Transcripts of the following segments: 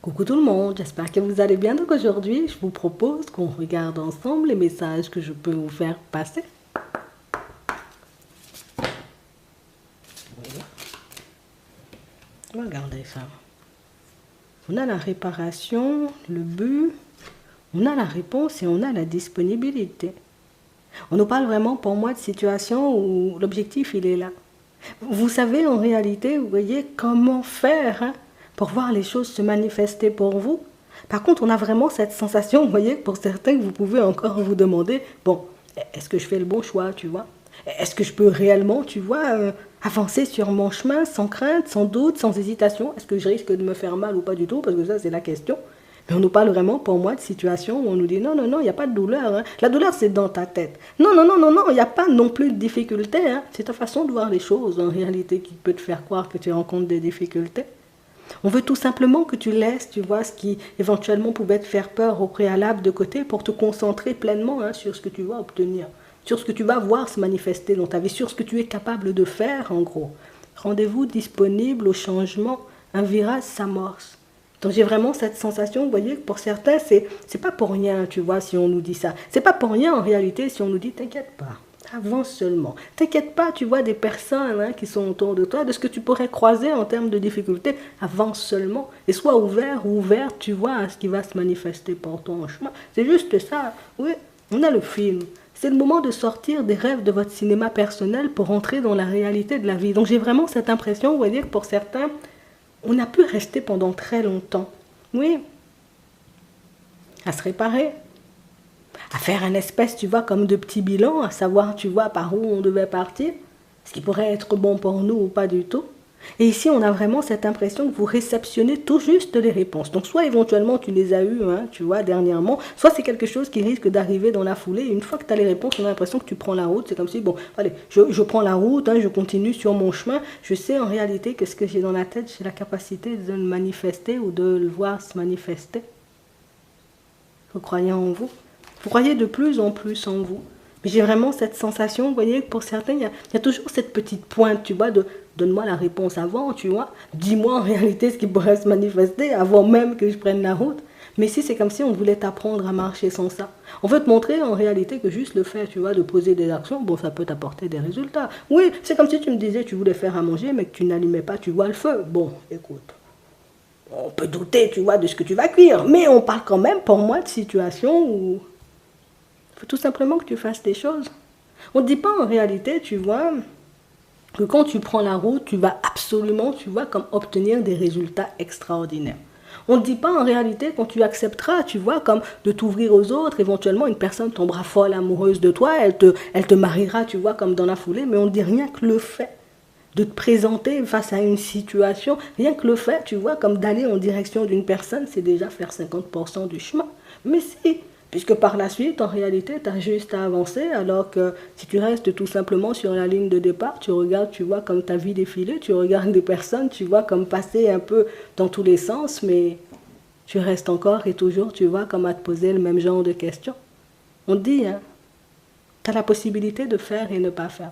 Coucou tout le monde, j'espère que vous allez bien. Donc aujourd'hui, je vous propose qu'on regarde ensemble les messages que je peux vous faire passer. Oui. Regardez ça. On a la réparation, le but, on a la réponse et on a la disponibilité. On nous parle vraiment pour moi de situation où l'objectif il est là. Vous savez en réalité, vous voyez comment faire pour voir les choses se manifester pour vous. Par contre, on a vraiment cette sensation, vous voyez, pour certains, que vous pouvez encore vous demander, bon, est-ce que je fais le bon choix, tu vois? Est-ce que je peux réellement, tu vois, avancer sur mon chemin sans crainte, sans doute, sans hésitation? Est-ce que je risque de me faire mal ou pas du tout? Parce que ça, c'est la question. Mais on nous parle vraiment, pour moi, de situations où on nous dit non, non, non, il n'y a pas de douleur. La douleur, c'est dans ta tête. Non, non, non, non, non, il n'y a pas non plus de difficulté. C'est ta façon de voir les choses, en réalité, qui peut te faire croire que tu rencontres des difficultés. On veut tout simplement que tu laisses, tu vois, ce qui éventuellement pouvait te faire peur au préalable de côté pour te concentrer pleinement sur ce que tu vas obtenir, sur ce que tu vas voir se manifester dans ta vie, sur ce que tu es capable de faire, en gros. Rendez-vous disponible au changement, un virage s'amorce. Donc j'ai vraiment cette sensation, vous voyez, que pour certains, c'est pas pour rien, tu vois, si on nous dit ça. C'est pas pour rien, en réalité, si on nous dit, t'inquiète pas, avance seulement. T'inquiète pas, tu vois, des personnes qui sont autour de toi, de ce que tu pourrais croiser en termes de difficultés, avance seulement. Et sois ouvert ou ouverte, tu vois, à ce qui va se manifester pour toi en chemin. C'est juste ça. Oui, on a le film. C'est le moment de sortir des rêves de votre cinéma personnel pour entrer dans la réalité de la vie. Donc j'ai vraiment cette impression, vous voyez, que pour certains, on a pu rester pendant très longtemps. Oui, à se réparer, à faire un espèce, tu vois, comme de petit bilan, à savoir, tu vois, par où on devait partir, ce qui pourrait être bon pour nous ou pas du tout. Et ici, on a vraiment cette impression que vous réceptionnez tout juste les réponses. Donc, soit éventuellement tu les as eues, tu vois, dernièrement, soit c'est quelque chose qui risque d'arriver dans la foulée. Et une fois que tu as les réponses, on a l'impression que tu prends la route. C'est comme si, bon, allez, je prends la route, je continue sur mon chemin. Je sais en réalité que ce que j'ai dans la tête, j'ai la capacité de le manifester ou de le voir se manifester. Vous croyez en vous? Vous croyez de plus en plus en vous. Mais j'ai vraiment cette sensation, vous voyez, que pour certains, il y a toujours cette petite pointe, tu vois, de donne-moi la réponse avant, tu vois. Dis-moi en réalité ce qui pourrait se manifester avant même que je prenne la route. Mais ici, c'est comme si on voulait t'apprendre à marcher sans ça. On veut te montrer en réalité que juste le fait, tu vois, de poser des actions, bon, ça peut t'apporter des résultats. Oui, c'est comme si tu me disais tu voulais faire à manger, mais que tu n'allumais pas, tu vois, le feu. Bon, écoute. On peut douter, tu vois, de ce que tu vas cuire. Mais on parle quand même, pour moi, de situation où il faut tout simplement que tu fasses des choses. On ne dit pas en réalité, tu vois, que quand tu prends la route, tu vas absolument, tu vois, comme obtenir des résultats extraordinaires. On ne dit pas en réalité quand tu accepteras, tu vois, comme de t'ouvrir aux autres, éventuellement une personne tombera folle amoureuse de toi, elle te mariera, tu vois, comme dans la foulée, mais on ne dit rien que le fait de te présenter face à une situation, rien que le fait, tu vois, comme d'aller en direction d'une personne, c'est déjà faire 50% du chemin. Mais si, puisque par la suite, en réalité, tu as juste à avancer, alors que si tu restes tout simplement sur la ligne de départ, tu regardes, tu vois, comme ta vie défiler, tu regardes des personnes, tu vois, comme passer un peu dans tous les sens, mais tu restes encore et toujours, tu vois, comme à te poser le même genre de questions. On te dit, tu as la possibilité de faire et ne pas faire.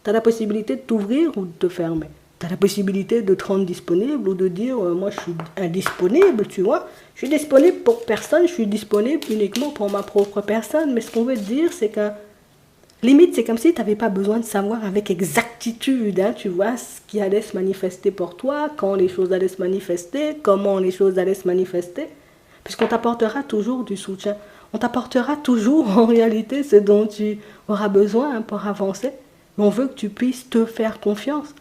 Tu as la possibilité de t'ouvrir ou de te fermer. Tu as la possibilité de te rendre disponible ou de dire moi je suis indisponible, tu vois. Je suis disponible pour personne, je suis disponible uniquement pour ma propre personne. Mais ce qu'on veut te dire, c'est que limite, c'est comme si tu n'avais pas besoin de savoir avec exactitude, tu vois, ce qui allait se manifester pour toi, quand les choses allaient se manifester, comment les choses allaient se manifester. Puisqu'on t'apportera toujours du soutien. On t'apportera toujours en réalité ce dont tu auras besoin pour avancer. Mais on veut que tu puisses te faire confiance.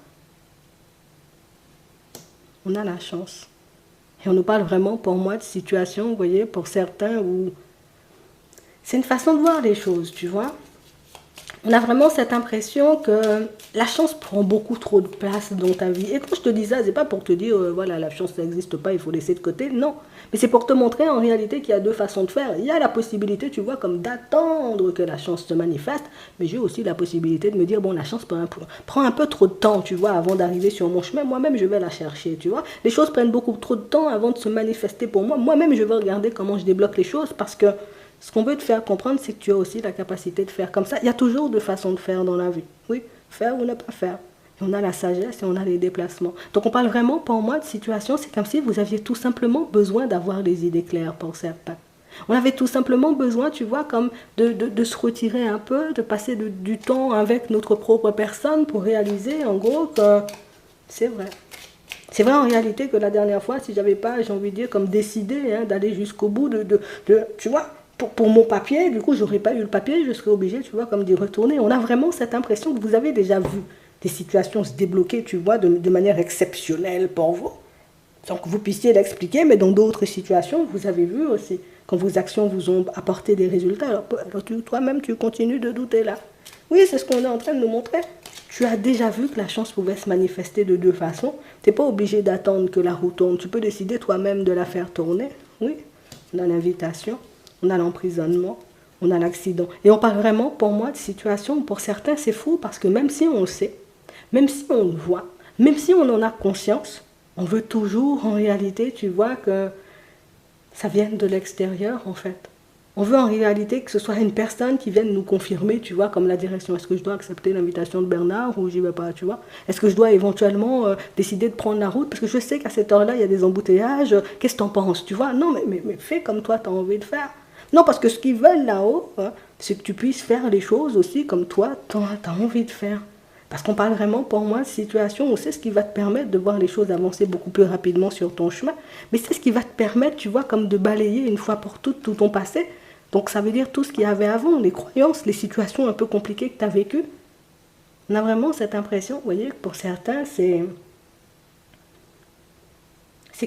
On a la chance. Et on nous parle vraiment, pour moi, de situations, vous voyez, pour certains, où c'est une façon de voir les choses, tu vois. On a vraiment cette impression que la chance prend beaucoup trop de place dans ta vie. Et quand je te dis ça, c'est pas pour te dire, voilà, la chance n'existe pas, il faut laisser de côté. Non. Mais c'est pour te montrer en réalité qu'il y a deux façons de faire. Il y a la possibilité, tu vois, comme d'attendre que la chance se manifeste. Mais j'ai aussi la possibilité de me dire, bon, la chance prend un peu trop de temps, tu vois, avant d'arriver sur mon chemin. Moi-même, je vais la chercher, tu vois. Les choses prennent beaucoup trop de temps avant de se manifester pour moi. Moi-même, je vais regarder comment je débloque les choses parce que ce qu'on veut te faire comprendre, c'est que tu as aussi la capacité de faire comme ça. Il y a toujours deux façons de faire dans la vie. Oui, faire ou ne pas faire. On a la sagesse et on a les déplacements. Donc on parle vraiment, pour moi, de situation, c'est comme si vous aviez tout simplement besoin d'avoir les idées claires pour certains. On avait tout simplement besoin, tu vois, comme de se retirer un peu, de passer du temps avec notre propre personne pour réaliser, en gros, que c'est vrai. C'est vrai en réalité que la dernière fois, si j'avais pas, j'ai envie de dire, comme décidé d'aller jusqu'au bout tu vois, pour mon papier, du coup, j'aurais pas eu le papier, je serais obligé, tu vois, comme d'y retourner. On a vraiment cette impression que vous avez déjà vu des situations se débloquer, tu vois, de manière exceptionnelle pour vous, sans que vous puissiez l'expliquer, mais dans d'autres situations, vous avez vu aussi, quand vos actions vous ont apporté des résultats, alors toi-même, tu continues de douter là. Oui, c'est ce qu'on est en train de nous montrer. Tu as déjà vu que la chance pouvait se manifester de deux façons. Tu n'es pas obligé d'attendre que la roue tourne. Tu peux décider toi-même de la faire tourner. Oui, on a l'invitation, on a l'emprisonnement, on a l'accident. Et on parle vraiment, pour moi, de situations où pour certains, c'est fou parce que même si on le sait, même si on le voit, même si on en a conscience, on veut toujours, en réalité, tu vois, que ça vienne de l'extérieur, en fait. On veut en réalité que ce soit une personne qui vienne nous confirmer, tu vois, comme la direction. Est-ce que je dois accepter l'invitation de Bernard ou j'y vais pas, tu vois? Est-ce que je dois éventuellement décider de prendre la route? Parce que je sais qu'à cette heure-là, il y a des embouteillages. Qu'est-ce que tu en penses, tu vois? Non, mais fais comme toi, tu as envie de faire. Non, parce que ce qu'ils veulent là-haut, c'est que tu puisses faire les choses aussi comme toi, tu as envie de faire. Parce qu'on parle vraiment, pour moi, de situation où c'est ce qui va te permettre de voir les choses avancer beaucoup plus rapidement sur ton chemin. Mais c'est ce qui va te permettre, tu vois, comme de balayer une fois pour toutes tout ton passé. Donc ça veut dire tout ce qu'il y avait avant, les croyances, les situations un peu compliquées que tu as vécues. On a vraiment cette impression, vous voyez, que pour certains, c'est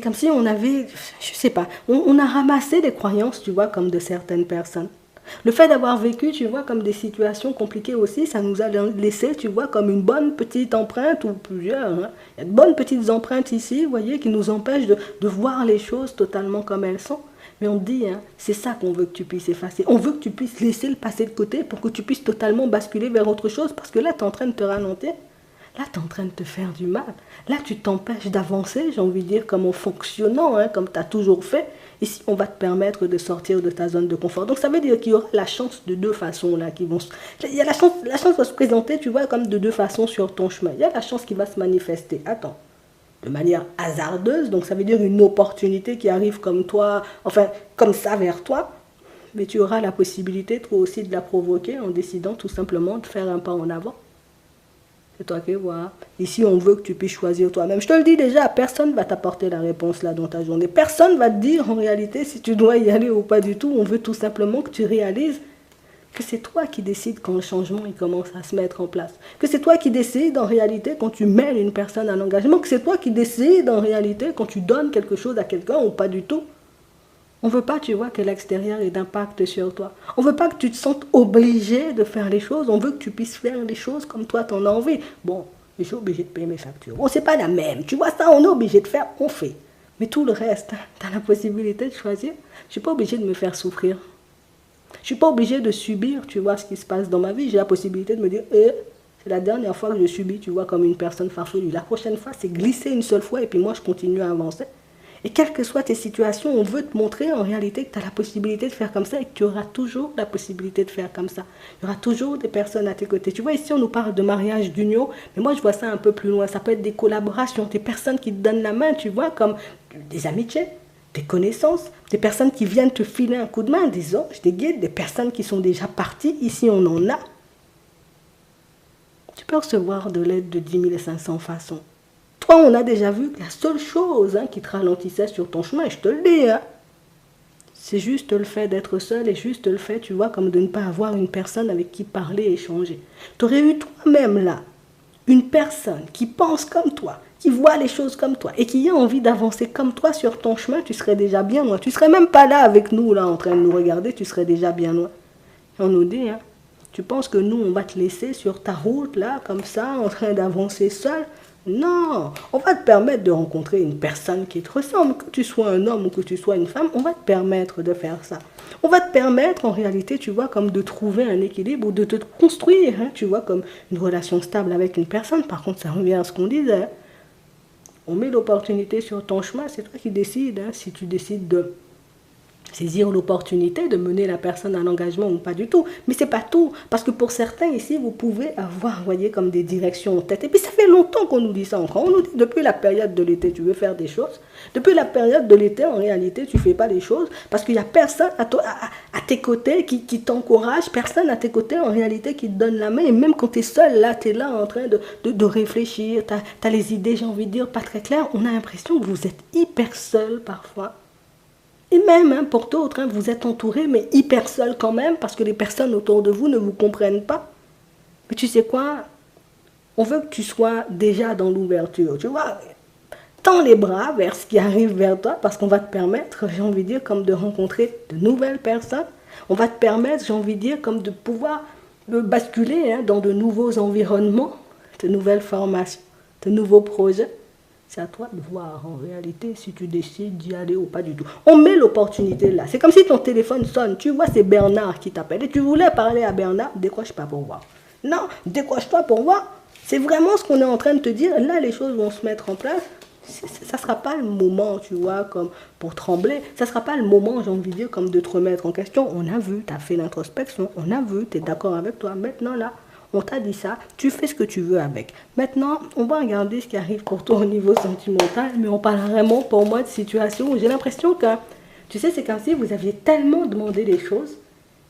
comme si on avait, je sais pas, on a ramassé des croyances, tu vois, comme de certaines personnes. Le fait d'avoir vécu, tu vois, comme des situations compliquées aussi, ça nous a laissé, tu vois, comme une bonne petite empreinte, ou plusieurs. Il y a de bonnes petites empreintes ici, vous voyez, qui nous empêchent de voir les choses totalement comme elles sont. Mais on dit, c'est ça qu'on veut que tu puisses effacer. On veut que tu puisses laisser le passé de côté pour que tu puisses totalement basculer vers autre chose, parce que là, tu es en train de te ralentir. Là, tu es en train de te faire du mal. Là, tu t'empêches d'avancer, j'ai envie de dire, comme en fonctionnant, comme tu as toujours fait. Ici, on va te permettre de sortir de ta zone de confort. Donc, ça veut dire qu'il y aura la chance de deux façons là qui vont. Il y a la chance va se présenter, tu vois, comme de deux façons sur ton chemin. Il y a la chance qui va se manifester. Attends. De manière hasardeuse, donc ça veut dire une opportunité qui arrive comme toi, enfin, comme ça vers toi. Mais tu auras la possibilité, toi aussi, de la provoquer en décidant tout simplement de faire un pas en avant. C'est toi qui vois. Ici, on veut que tu puisses choisir toi-même. Je te le dis déjà, personne ne va t'apporter la réponse là dans ta journée. Personne ne va te dire en réalité si tu dois y aller ou pas du tout. On veut tout simplement que tu réalises que c'est toi qui décides quand le changement il commence à se mettre en place. Que c'est toi qui décides en réalité quand tu mêles une personne à l'engagement. Que c'est toi qui décides en réalité quand tu donnes quelque chose à quelqu'un ou pas du tout. On ne veut pas, tu vois, que l'extérieur ait d'impact sur toi. On ne veut pas que tu te sentes obligé de faire les choses. On veut que tu puisses faire les choses comme toi, tu en as envie. Bon, je suis obligé de payer mes factures. Bon, c'est pas la même. Tu vois, ça, on est obligé de faire, on fait. Mais tout le reste, tu as la possibilité de choisir. Je ne suis pas obligé de me faire souffrir. Je ne suis pas obligé de subir, tu vois, ce qui se passe dans ma vie. J'ai la possibilité de me dire, c'est la dernière fois que je subis, tu vois, comme une personne farfelue. La prochaine fois, c'est glisser une seule fois et puis moi, je continue à avancer. Et quelles que soient tes situations, on veut te montrer en réalité que tu as la possibilité de faire comme ça et que tu auras toujours la possibilité de faire comme ça. Il y aura toujours des personnes à tes côtés. Tu vois, ici, on nous parle de mariage, d'union, mais moi, je vois ça un peu plus loin. Ça peut être des collaborations, des personnes qui te donnent la main, tu vois, comme des amitiés, des connaissances, des personnes qui viennent te filer un coup de main, des anges, des guides, des personnes qui sont déjà parties. Ici, on en a. Tu peux recevoir de l'aide de 10 500 façons. Toi, on a déjà vu que la seule chose qui te ralentissait sur ton chemin, je te le dis, c'est juste le fait d'être seul et juste le fait, tu vois, comme de ne pas avoir une personne avec qui parler et échanger. Tu aurais eu toi-même là une personne qui pense comme toi, qui voit les choses comme toi et qui a envie d'avancer comme toi sur ton chemin, tu serais déjà bien loin. Tu serais même pas là avec nous, là, en train de nous regarder, tu serais déjà bien loin. Et on nous dit, tu penses que nous, on va te laisser sur ta route, là, comme ça, en train d'avancer seul? Non, on va te permettre de rencontrer une personne qui te ressemble, que tu sois un homme ou que tu sois une femme, on va te permettre de faire ça. On va te permettre en réalité, tu vois, comme de trouver un équilibre ou de te construire, tu vois, comme une relation stable avec une personne. Par contre, ça revient à ce qu'on disait. On met l'opportunité sur ton chemin, c'est toi qui décides, si tu décides de saisir l'opportunité de mener la personne à un engagement ou pas du tout. Mais c'est pas tout, parce que pour certains ici, vous pouvez avoir, vous voyez, comme des directions en tête. Et puis ça fait longtemps qu'on nous dit ça encore. On nous dit depuis la période de l'été, tu veux faire des choses. Depuis la période de l'été, en réalité, tu fais pas les choses parce qu'il y a personne à tes côtés qui t'encourage, personne à tes côtés en réalité qui te donne la main. Et même quand tu es seul, là, tu es là en train de réfléchir, tu as les idées, j'ai envie de dire, pas très claires. On a l'impression que vous êtes hyper seul parfois. Et même, hein, pour d'autres, hein, vous êtes entouré, mais hyper seul quand même, parce que les personnes autour de vous ne vous comprennent pas. Mais tu sais quoi? On veut que tu sois déjà dans l'ouverture, tu vois. Tends les bras vers ce qui arrive vers toi, parce qu'on va te permettre, j'ai envie de dire, comme de rencontrer de nouvelles personnes. On va te permettre, j'ai envie de dire, comme de pouvoir basculer hein, dans de nouveaux environnements, de nouvelles formations, de nouveaux projets. C'est à toi de voir en réalité si tu décides d'y aller ou pas du tout. On met l'opportunité là. C'est comme si ton téléphone sonne. Tu vois, c'est Bernard qui t'appelle. Et tu voulais parler à Bernard, décroche pas pour voir. Non, décroche-toi pour voir. C'est vraiment ce qu'on est en train de te dire. Là, les choses vont se mettre en place. Ça ne sera pas le moment, tu vois, comme pour trembler. Ça ne sera pas le moment, j'ai envie de dire, comme de te remettre en question. On a vu, tu as fait l'introspection. On a vu, tu es d'accord avec toi. Maintenant, là, on t'a dit ça, tu fais ce que tu veux avec. Maintenant, on va regarder ce qui arrive pour toi au niveau sentimental, mais on parle vraiment pour moi de situation où j'ai l'impression que, tu sais, c'est comme si vous aviez tellement demandé les choses,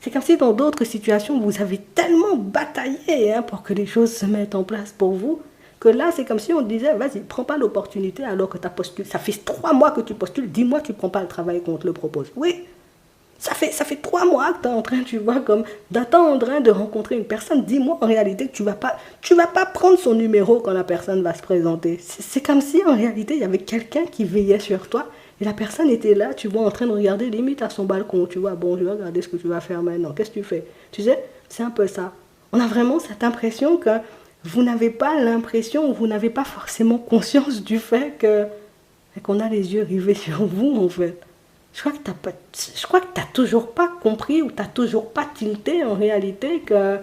c'est comme si dans d'autres situations, vous avez tellement bataillé hein, pour que les choses se mettent en place pour vous, que là, c'est comme si on disait, vas-y, prends pas l'opportunité alors que tu as postulé. Ça fait 3 mois que tu postules, 10 mois que tu ne prends pas le travail qu'on te le propose. Oui, ça fait 3 mois que tu es en train, tu vois, comme d'attendre de rencontrer une personne. Dis-moi en réalité que tu vas pas prendre son numéro quand la personne va se présenter. C'est comme si en réalité il y avait quelqu'un qui veillait sur toi et la personne était là, tu vois, en train de regarder limite à son balcon. Tu vois, bon, je vais regarder ce que tu vas faire maintenant. Qu'est-ce que tu fais? Tu sais, c'est un peu ça. On a vraiment cette impression que vous n'avez pas l'impression, ou vous n'avez pas forcément conscience du fait qu'on a les yeux rivés sur vous en fait. Je crois que t'as toujours pas compris ou t'as toujours pas tilté en réalité que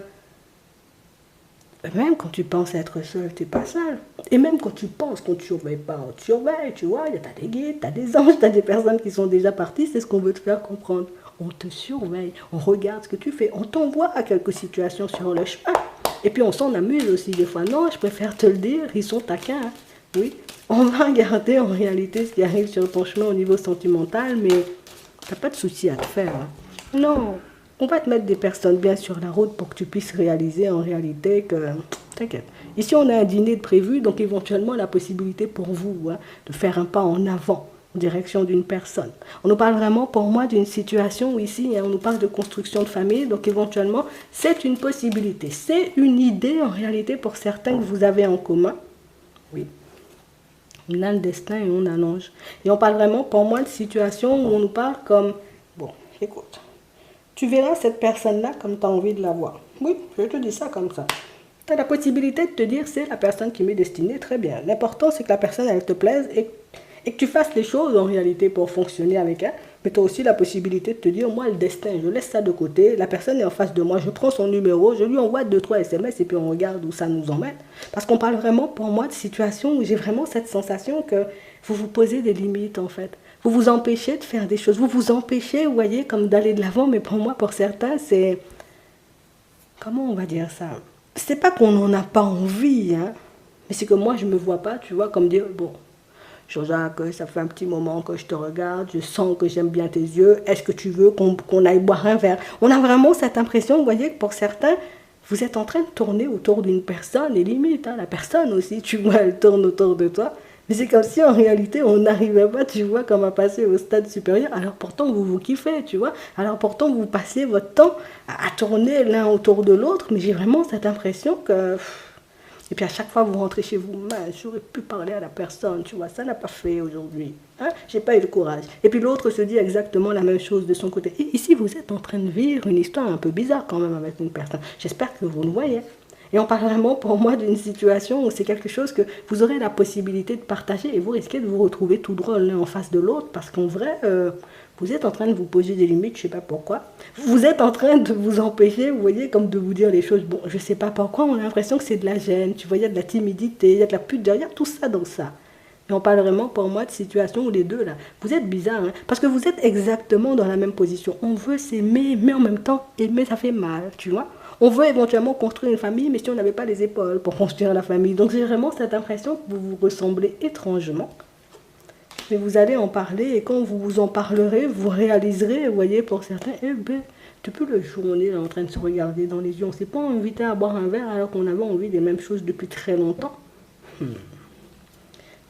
même quand tu penses être seul, t'es pas seul. Et même quand tu penses qu'on te surveille pas, on te surveille, tu vois. T'as des guides, t'as des anges, t'as des personnes qui sont déjà parties, c'est ce qu'on veut te faire comprendre. On te surveille, on regarde ce que tu fais, on t'envoie à quelques situations sur le chemin. Et puis on s'en amuse aussi des fois. Non, je préfère te le dire, ils sont taquins. Hein. Oui, on va regarder en réalité ce qui arrive sur ton chemin au niveau sentimental, mais t'as pas de souci à te faire. Hein. Non, on va te mettre des personnes bien sur la route pour que tu puisses réaliser en réalité que... T'inquiète. Ici, on a un dîner de prévu, donc éventuellement la possibilité pour vous hein, de faire un pas en avant en direction d'une personne. On nous parle vraiment, pour moi, d'une situation où ici, hein, on nous parle de construction de famille, donc éventuellement, c'est une possibilité. C'est une idée en réalité pour certains que vous avez en commun. Oui. On a le destin et on a l'ange. Et on parle vraiment, pour moi, de situations où on nous parle comme, bon, écoute, tu verras cette personne-là comme tu as envie de la voir. Oui, je te dis ça comme ça. Tu as la possibilité de te dire, c'est la personne qui m'est destinée, très bien. L'important, c'est que la personne, elle te plaise et que tu fasses les choses en réalité pour fonctionner avec elle. Mais tu as aussi la possibilité de te dire, moi, le destin, je laisse ça de côté. La personne est en face de moi, je prends son numéro, je lui envoie 2-3 SMS et puis on regarde où ça nous emmène. Parce qu'on parle vraiment, pour moi, de situations où j'ai vraiment cette sensation que vous vous posez des limites, en fait. Vous vous empêchez de faire des choses. Vous vous empêchez, vous voyez, comme d'aller de l'avant. Mais pour moi, pour certains, c'est... Comment on va dire ça? C'est pas qu'on n'en a pas envie, hein. Mais c'est que moi, je me vois pas, tu vois, comme dire, bon... Jean-Jacques, ça fait un petit moment que je te regarde, je sens que j'aime bien tes yeux, est-ce que tu veux qu'on aille boire un verre? On a vraiment cette impression, vous voyez, que pour certains, vous êtes en train de tourner autour d'une personne, et limite, hein, la personne aussi, tu vois, elle tourne autour de toi, mais c'est comme si en réalité, on n'arrivait pas, tu vois, comme à passer au stade supérieur, alors pourtant, vous kiffez, tu vois, alors pourtant, vous passez votre temps à tourner l'un autour de l'autre, mais j'ai vraiment cette impression que... Et puis à chaque fois, vous rentrez chez vous, j'aurais pu parler à la personne, tu vois, ça n'a pas fait aujourd'hui. Hein? J'ai pas eu le courage. Et puis l'autre se dit exactement la même chose de son côté. Et ici, vous êtes en train de vivre une histoire un peu bizarre quand même avec une personne. J'espère que vous le voyez. Et on parle vraiment pour moi d'une situation où c'est quelque chose que vous aurez la possibilité de partager et vous risquez de vous retrouver tout drôle l'un en face de l'autre parce qu'en vrai, vous êtes en train de vous poser des limites, je ne sais pas pourquoi. Vous êtes en train de vous empêcher, vous voyez, comme de vous dire les choses. Bon, je ne sais pas pourquoi, on a l'impression que c'est de la gêne, tu vois, il y a de la timidité, il y a de la pudeur, il y a tout ça dans ça. Et on parle vraiment pour moi de situation où les deux là, vous êtes bizarres, hein, parce que vous êtes exactement dans la même position. On veut s'aimer, mais en même temps, aimer ça fait mal, tu vois. On veut éventuellement construire une famille, mais si on n'avait pas les épaules pour construire la famille. Donc j'ai vraiment cette impression que vous vous ressemblez étrangement. Mais vous allez en parler et quand vous vous en parlerez, vous réaliserez, vous voyez, pour certains, eh ben, depuis le jour où on est là en train de se regarder dans les yeux, on ne s'est pas invité à boire un verre alors qu'on avait envie des mêmes choses depuis très longtemps.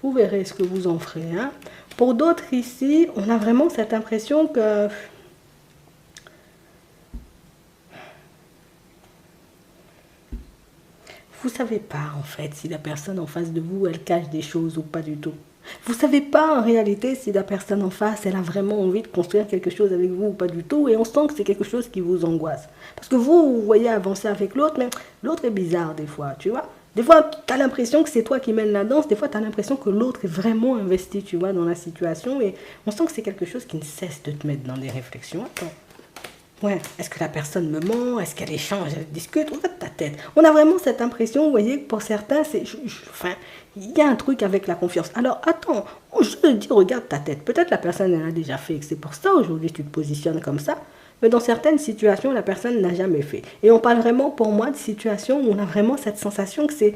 Vous verrez ce que vous en ferez. Hein. Pour d'autres ici, on a vraiment cette impression que vous ne savez pas en fait si la personne en face de vous, elle cache des choses ou pas du tout. Vous ne savez pas en réalité si la personne en face, elle a vraiment envie de construire quelque chose avec vous ou pas du tout. Et on sent que c'est quelque chose qui vous angoisse. Parce que vous voyez avancer avec l'autre, mais l'autre est bizarre des fois, tu vois. Des fois, tu as l'impression que c'est toi qui mènes la danse. Des fois, tu as l'impression que l'autre est vraiment investi, tu vois, dans la situation. Et on sent que c'est quelque chose qui ne cesse de te mettre dans des réflexions. Attends. Ouais, est-ce que la personne me ment? Est-ce qu'elle échange? Elle discute? Regarde ta tête. On a vraiment cette impression, vous voyez, que pour certains, c'est, enfin, il y a un truc avec la confiance. Alors, attends, je te dis, regarde ta tête. Peut-être la personne, elle a déjà fait, que c'est pour ça aujourd'hui tu te positionnes comme ça. Mais dans certaines situations, la personne n'a jamais fait. Et on parle vraiment, pour moi, de situations où on a vraiment cette sensation que c'est,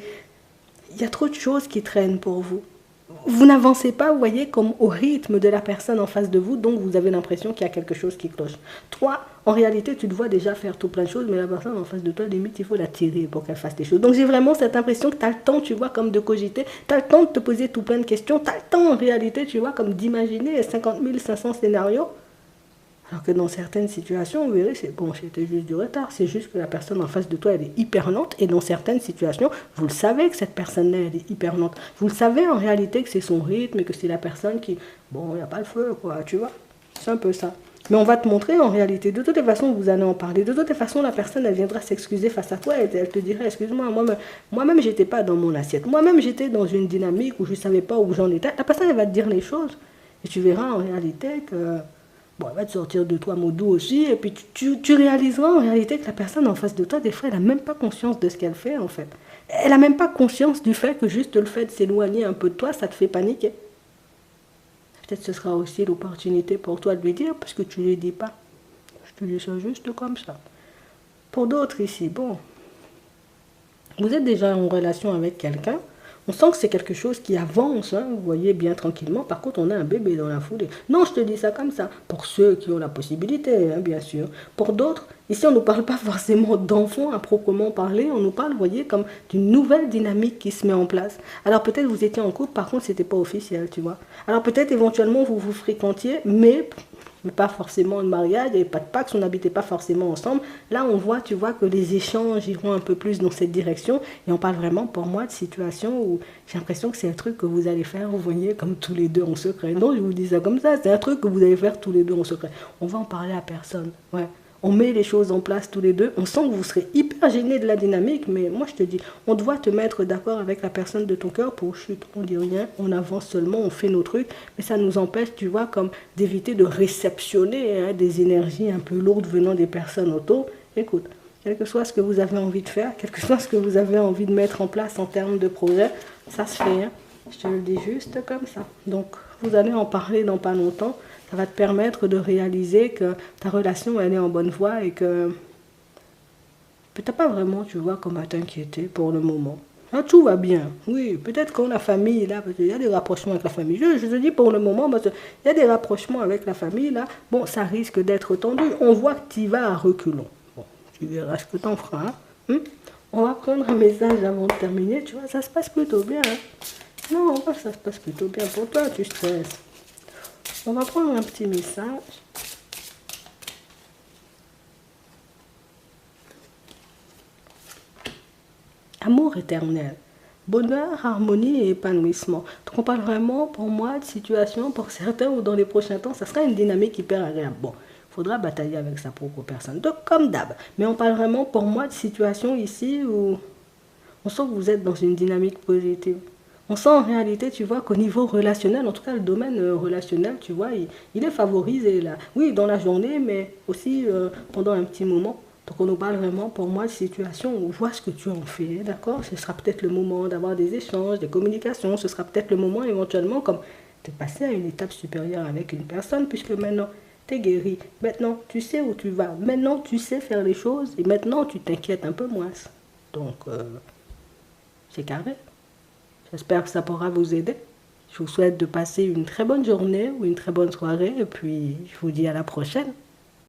il y a trop de choses qui traînent pour vous. Vous n'avancez pas, vous voyez, comme au rythme de la personne en face de vous, donc vous avez l'impression qu'il y a quelque chose qui cloche. Toi, en réalité, tu te vois déjà faire tout plein de choses, mais la personne en face de toi, limite, il faut la tirer pour qu'elle fasse des choses. Donc j'ai vraiment cette impression que tu as le temps, tu vois, comme de cogiter, tu as le temps de te poser tout plein de questions, tu as le temps en réalité, tu vois, comme d'imaginer 50 500 scénarios. Alors que dans certaines situations, vous verrez, c'est bon, c'était juste du retard. C'est juste que la personne en face de toi, elle est hyper lente. Et dans certaines situations, vous le savez que cette personne-là, elle est hyper lente. Vous le savez en réalité que c'est son rythme et que c'est la personne qui... Bon, il n'y a pas le feu, quoi, tu vois. C'est un peu ça. Mais on va te montrer en réalité. De toutes les façons, vous allez en parler. De toutes les façons, la personne, elle viendra s'excuser face à toi et elle te dira, excuse-moi, moi-même, j'étais pas dans mon assiette. Moi-même, j'étais dans une dynamique où je ne savais pas où j'en étais. La personne, elle va te dire les choses. Et tu verras en réalité que... Bon, elle va te sortir de toi mot doux aussi, et puis tu réaliseras en réalité que la personne en face de toi, des fois, elle n'a même pas conscience de ce qu'elle fait, en fait. Elle n'a même pas conscience du fait que juste le fait de s'éloigner un peu de toi, ça te fait paniquer. Peut-être que ce sera aussi l'opportunité pour toi de lui dire, parce que tu ne lui dis pas. Je te dis ça juste comme ça. Pour d'autres ici, bon, vous êtes déjà en relation avec quelqu'un, on sent que c'est quelque chose qui avance, hein, vous voyez, bien tranquillement. Par contre, on a un bébé dans la foulée. Non, je te dis ça comme ça. Pour ceux qui ont la possibilité, hein, bien sûr. Pour d'autres, ici, on ne nous parle pas forcément d'enfants à proprement parler. On nous parle, vous voyez, comme d'une nouvelle dynamique qui se met en place. Alors peut-être vous étiez en couple, par contre, c'était pas officiel, tu vois. Alors peut-être éventuellement, vous vous fréquentiez, mais pas forcément le mariage, il n'y avait pas de Pax, on n'habitait pas forcément ensemble. Là, on voit, tu vois, que les échanges iront un peu plus dans cette direction. Et on parle vraiment, pour moi, de situations où j'ai l'impression que c'est un truc que vous allez faire, vous voyez, comme tous les deux en secret. Non, je vous dis ça comme ça, c'est un truc que vous allez faire tous les deux en secret. On va en parler à personne, ouais. On met les choses en place tous les deux. On sent que vous serez hyper gêné de la dynamique, mais moi je te dis, on doit te mettre d'accord avec la personne de ton cœur pour chute. On dit rien, on avance seulement, on fait nos trucs, mais ça nous empêche, tu vois, comme d'éviter de réceptionner hein, des énergies un peu lourdes venant des personnes autour. Écoute, quel que soit ce que vous avez envie de faire, quel que soit ce que vous avez envie de mettre en place en termes de projet, ça se fait. Hein. Je te le dis juste comme ça. Donc, vous allez en parler dans pas longtemps. Ça va te permettre de réaliser que ta relation, elle est en bonne voie et que tu n'as pas vraiment, tu vois, comme à t'inquiéter pour le moment. Là, tout va bien. Oui, peut-être qu'on la famille, là, parce qu'il y a des rapprochements avec la famille. Je te dis pour le moment, parce qu'il y a des rapprochements avec la famille, là. Bon, ça risque d'être tendu. On voit que tu y vas à reculons. Bon, tu verras ce que tu en feras. Hein? On va prendre un message avant de terminer. Tu vois, ça se passe plutôt bien. Hein? Non, ça se passe plutôt bien pour toi, tu stresses. On va prendre un petit message. Amour éternel, bonheur, harmonie et épanouissement. Donc on parle vraiment pour moi de situation pour certains où dans les prochains temps, ça sera une dynamique hyper agréable. Bon, il faudra batailler avec sa propre personne, donc comme d'hab. Mais on parle vraiment pour moi de situation ici où on sent que vous êtes dans une dynamique positive. On sent en réalité, tu vois, qu'au niveau relationnel, en tout cas le domaine relationnel, tu vois, il est favorisé là. Oui, dans la journée, mais aussi pendant un petit moment. Donc on nous parle vraiment pour moi de situation où vois ce que tu en fais, d'accord? Ce sera peut-être le moment d'avoir des échanges, des communications, ce sera peut-être le moment éventuellement comme de passer à une étape supérieure avec une personne puisque maintenant t'es guéri, maintenant tu sais où tu vas, maintenant tu sais faire les choses et maintenant tu t'inquiètes un peu moins. Donc c'est carré. J'espère que ça pourra vous aider. Je vous souhaite de passer une très bonne journée ou une très bonne soirée et puis je vous dis à la prochaine.